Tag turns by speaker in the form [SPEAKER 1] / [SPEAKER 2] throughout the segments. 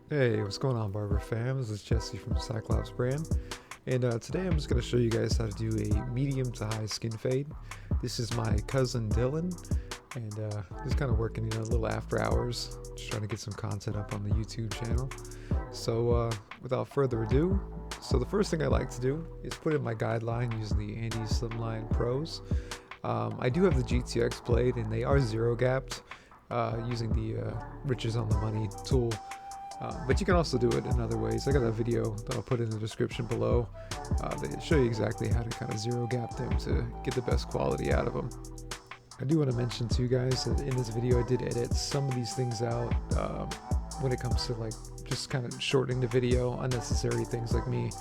[SPEAKER 1] Hey, what's going on, Barber fam? This is Jesse from Cyclops brand, and today I'm just going to show you guys how to do a medium to high skin fade. This is my cousin Dylan, and just kind of working, a little after hours, just trying to get some content up on the YouTube channel. So without further ado, so the first thing I like to do is put in my guideline using the Andy Slimline Pros. I do have the GTX blade, and they are zero gapped using the Riches on the Money tool. But you can also do it in other ways. I got a video that I'll put in the description below that show you exactly how to kind of zero gap them to get the best quality out of them. I do want to mention to you guys that in this video I did edit some of these things out when it comes to like just kind of shortening the video, unnecessary things like me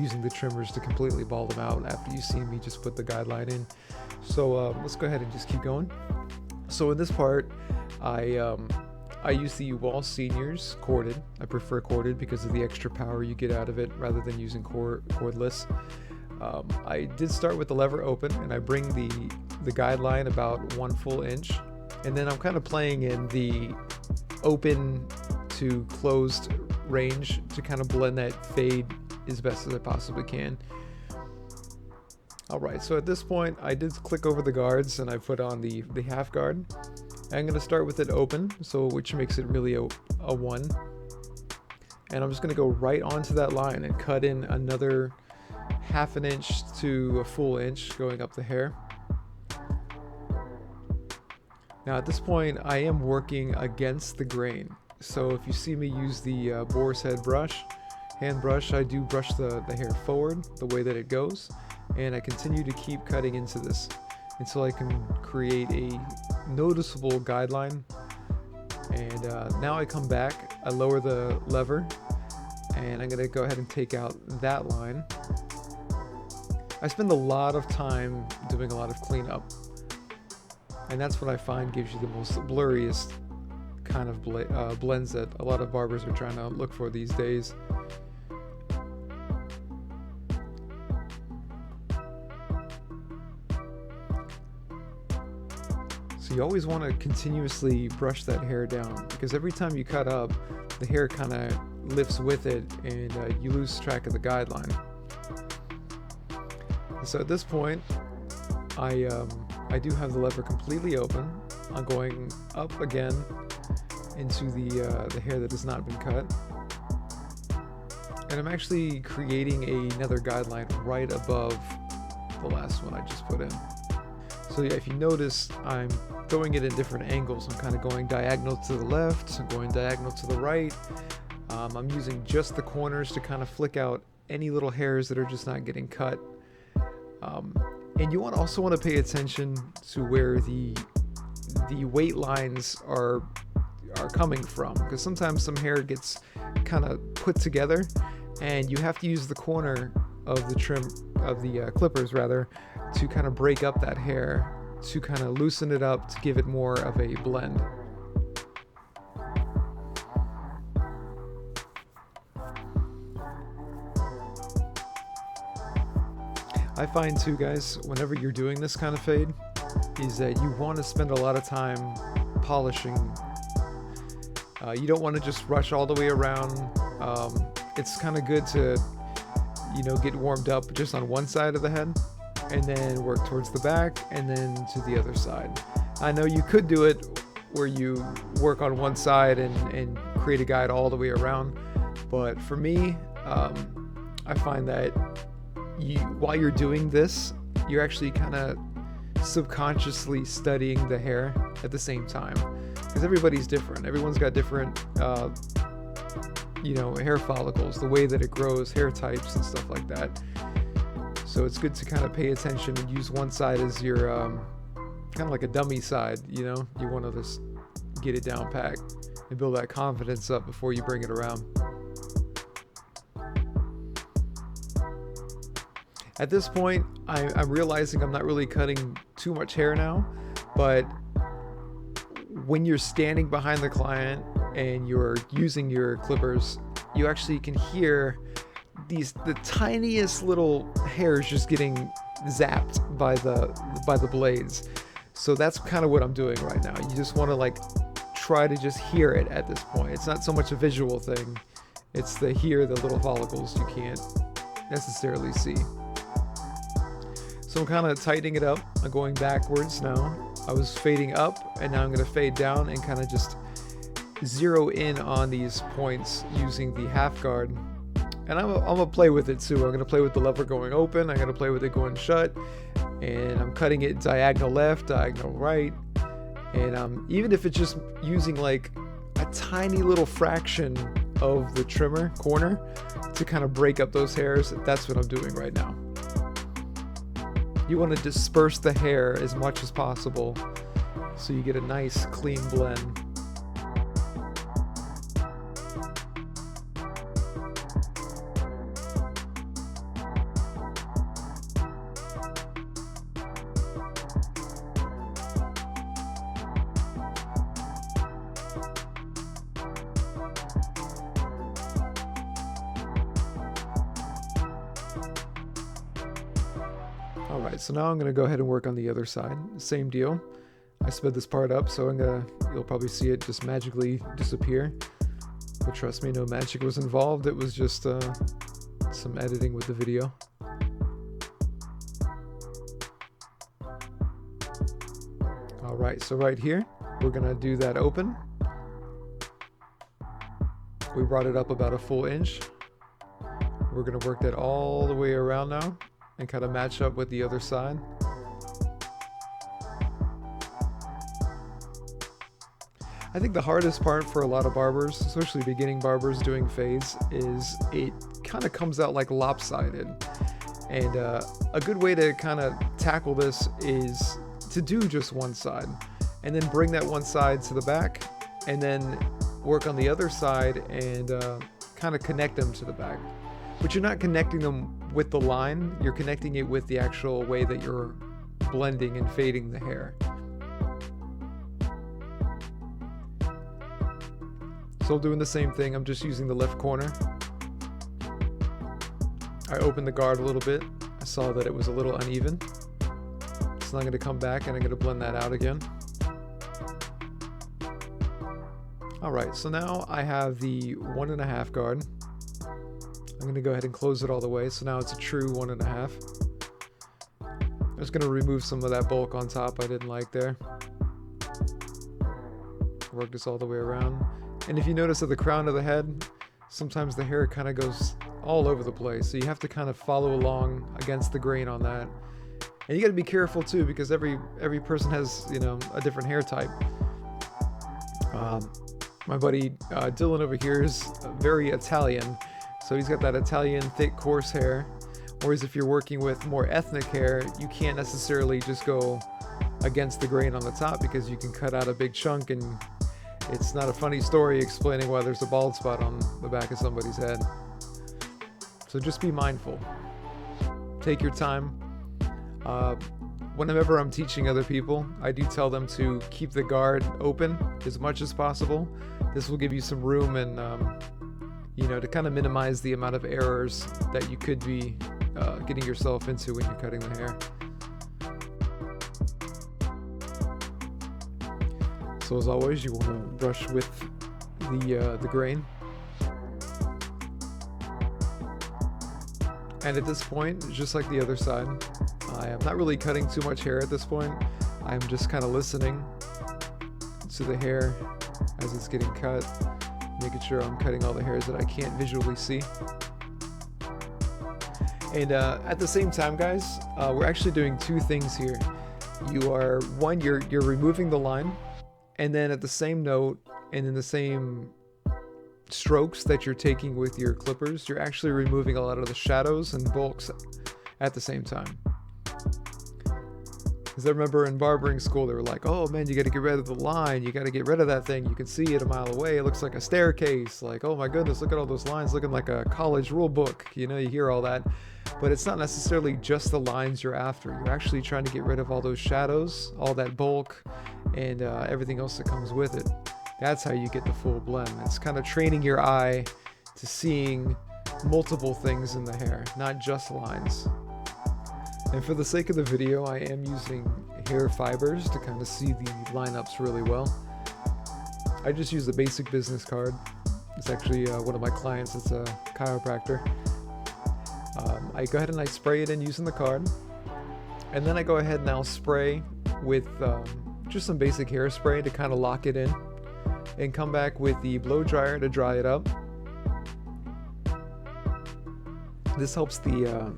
[SPEAKER 1] using the trimmers to completely ball them out after you see me just put the guideline in. So let's go ahead and just keep going. So in this part, I use the Wall Seniors corded. I prefer corded because of the extra power you get out of it rather than using cordless. I did start with the lever open, and I bring the guideline about 1 full inch, and then I'm kind of playing in the open to closed range to kind of blend that fade as best as I possibly can. Alright, so at this point I did click over the guards and I put on the half guard. I'm going to start with it open, so which makes it really a 1. And I'm just going to go right onto that line and cut in another 1/2 inch to a full inch going up the hair. Now at this point I am working against the grain. So if you see me use the boar's head brush, hand brush, I do brush the hair forward the way that it goes. And I continue to keep cutting into this until I can create a noticeable guideline. And now I come back, I lower the lever, and I'm gonna go ahead and take out that line. I spend a lot of time doing a lot of cleanup, and that's what I find gives you the most blurriest kind of blends that a lot of barbers are trying to look for these days. So you always want to continuously brush that hair down, because every time you cut up, the hair kind of lifts with it, and you lose track of the guideline. So at this point, I do have the lever completely open. I'm going up again into the hair that has not been cut, and I'm actually creating another guideline right above the last one I just put in. So yeah, if you notice, I'm throwing it in different angles. I'm kind of going diagonal to the left, I'm going diagonal to the right. I'm using just the corners to kind of flick out any little hairs that are just not getting cut. And you also want to pay attention to where the weight lines are coming from, because sometimes some hair gets kind of put together, and you have to use the corner of the trim of the clippers rather to kind of break up that hair, to kind of loosen it up, to give it more of a blend. I find too, guys, whenever you're doing this kind of fade, is that you want to spend a lot of time polishing. You don't want to just rush all the way around. It's kind of good to get warmed up just on one side of the head, and then work towards the back, and then to the other side. I know you could do it where you work on one side and create a guide all the way around, but for me, I find that while you're doing this, you're actually kind of subconsciously studying the hair at the same time, because everybody's different. Everyone's got different hair follicles, the way that it grows, hair types and stuff like that. So it's good to kind of pay attention and use one side as your kind of like a dummy side. You want to just get it down pat and build that confidence up before you bring it around. At this point, I'm realizing I'm not really cutting too much hair now, but when you're standing behind the client and you're using your clippers, you actually can hear the tiniest little hairs just getting zapped by the blades. So that's kind of what I'm doing right now. You just want to try to just hear it at this point. It's not so much a visual thing. It's the little follicles you can't necessarily see. So I'm kind of tightening it up. I'm going backwards now. I was fading up, and now I'm going to fade down and kind of just zero in on these points using the half guard. And I'm gonna play with it too. I'm gonna play with the lever going open. I'm gonna play with it going shut, and I'm cutting it diagonal left, diagonal right. And even if it's just using like a tiny little fraction of the trimmer corner to kind of break up those hairs, that's what I'm doing right now. You want to disperse the hair as much as possible so you get a nice clean blend. Alright, so now I'm going to go ahead and work on the other side. Same deal. I sped this part up, so you'll probably see it just magically disappear. But trust me, no magic was involved. It was just some editing with the video. Alright, so right here, we're going to do that open. We brought it up about a full inch. We're going to work that all the way around now and kind of match up with the other side. I think the hardest part for a lot of barbers, especially beginning barbers doing fades, is it kind of comes out like lopsided. And a good way to kind of tackle this is to do just one side and then bring that one side to the back and then work on the other side and kind of connect them to the back. But you're not connecting them with the line, you're connecting it with the actual way that you're blending and fading the hair. So I'm doing the same thing, I'm just using the left corner. I opened the guard a little bit, I saw that it was a little uneven. So I'm going to come back and I'm going to blend that out again. Alright, so now I have the 1.5 guard. I'm going to go ahead and close it all the way, so now it's a true 1.5. I'm just going to remove some of that bulk on top I didn't like there. Work this all the way around. And if you notice at the crown of the head, sometimes the hair kind of goes all over the place, so you have to kind of follow along against the grain on that. And you got to be careful too, because every person has, you know, a different hair type. My buddy Dylan over here is very Italian, so he's got that Italian thick coarse hair. Whereas if you're working with more ethnic hair, you can't necessarily just go against the grain on the top, because you can cut out a big chunk and it's not a funny story explaining why there's a bald spot on the back of somebody's head. So just be mindful. Take your time. Whenever I'm teaching other people, I do tell them to keep the guard open as much as possible. This will give you some room and, you know, to kind of minimize the amount of errors that you could be getting yourself into when you're cutting the hair. So as always, you want to brush with the grain. And at this point, just like the other side, I am not really cutting too much hair at this point. I'm just kind of listening to the hair as it's getting cut, making sure I'm cutting all the hairs that I can't visually see. And at the same time, guys, we're actually doing two things here. You're removing the line, and then at the same note and in the same strokes that you're taking with your clippers, you're actually removing a lot of the shadows and bulks at the same time. Because I remember in barbering school, they were like, oh man, you got to get rid of the line, you got to get rid of that thing, you can see it a mile away, it looks like a staircase, like, oh my goodness, look at all those lines looking like a college rule book, you know, you hear all that. But it's not necessarily just the lines you're after, you're actually trying to get rid of all those shadows, all that bulk, and everything else that comes with it. That's how you get the full blend. It's kind of training your eye to seeing multiple things in the hair, not just lines. And for the sake of the video, I am using hair fibers to kind of see the lineups really well. I just use the basic business card. It's actually one of my clients. It's a chiropractor. I go ahead and I spray it in using the card, and then I go ahead and I'll spray with just some basic hairspray to kind of lock it in, and come back with the blow dryer to dry it up. This helps the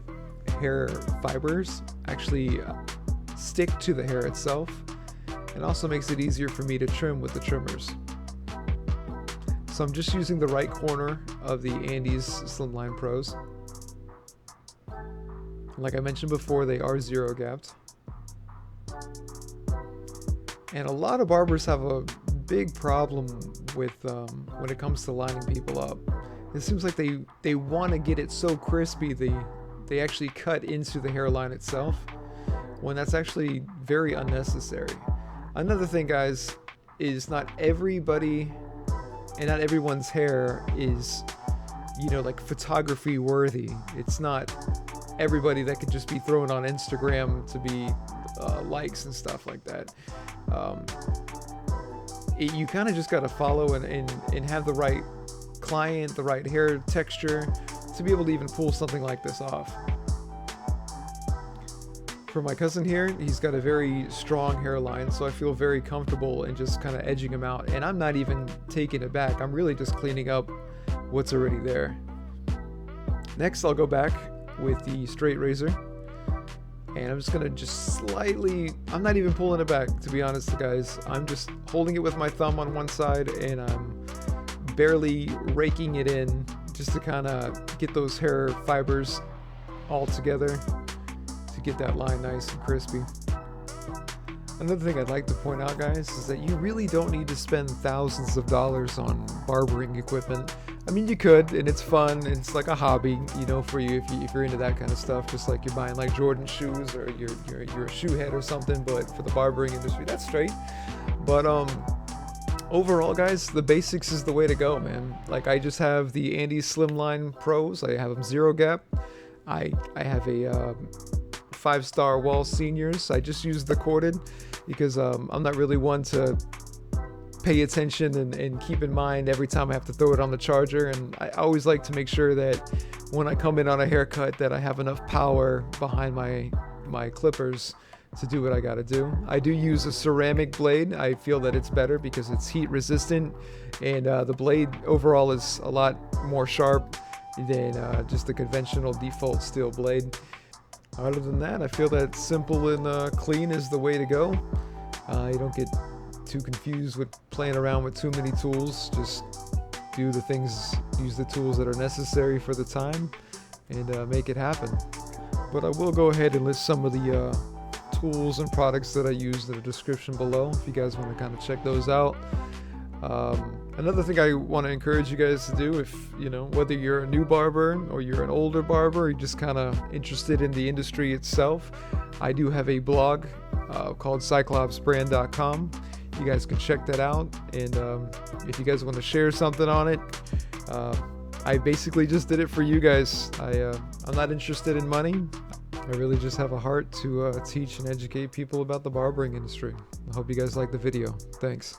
[SPEAKER 1] hair fibers actually stick to the hair itself, and also makes it easier for me to trim with the trimmers. So I'm just using the right corner of the Andes Slimline Pros. Like I mentioned before, they are zero gapped. And a lot of barbers have a big problem with when it comes to lining people up. It seems like they want to get it so crispy they actually cut into the hairline itself, when that's actually very unnecessary. Another thing, guys, is not everybody and not everyone's hair is, you know, like photography worthy. It's not everybody that could just be thrown on Instagram to be likes and stuff like that. You kind of just got to follow and have the right client, the right hair texture to be able to even pull something like this off. For my cousin here, he's got a very strong hairline, so I feel very comfortable in just kind of edging him out, and I'm not even taking it back. I'm really just cleaning up what's already there. Next, I'll go back with the straight razor, and I'm just gonna slightly, I'm not even pulling it back, to be honest, guys. I'm just holding it with my thumb on one side, and I'm barely raking it in just to kind of get those hair fibers all together to get that line nice and crispy. Another thing I'd like to point out, guys, is that you really don't need to spend thousands of dollars on barbering equipment. I mean, you could, and it's fun, and it's like a hobby, you know, for you if you're into that kind of stuff, just like you're buying like Jordan shoes, or you're a shoe head or something. But for the barbering industry, that's straight. But overall, guys, the basics is the way to go, man. Like, I just have the Andes Slimline Pros. I have them zero gap. I have a 5-star Wall Seniors. I just use the corded because I'm not really one to pay attention and keep in mind every time I have to throw it on the charger. And I always like to make sure that when I come in on a haircut that I have enough power behind my clippers to do what I gotta do. I do use a ceramic blade. I feel that it's better because it's heat resistant, and the blade overall is a lot more sharp than just a conventional default steel blade. Other than that, I feel that simple and clean is the way to go. You don't get too confused with playing around with too many tools. Just do the things, use the tools that are necessary for the time, and make it happen. But I will go ahead and list some of the tools and products that I use in the description below if you guys want to kind of check those out. Another thing I want to encourage you guys to do, if you know, whether you're a new barber or you're an older barber, or you're just kind of interested in the industry itself, I do have a blog called cyclopsbrand.com. You guys can check that out, and if you guys want to share something on it, I basically just did it for you guys. I'm not interested in money. I really just have a heart to teach and educate people about the barbering industry. I hope you guys like the video. Thanks.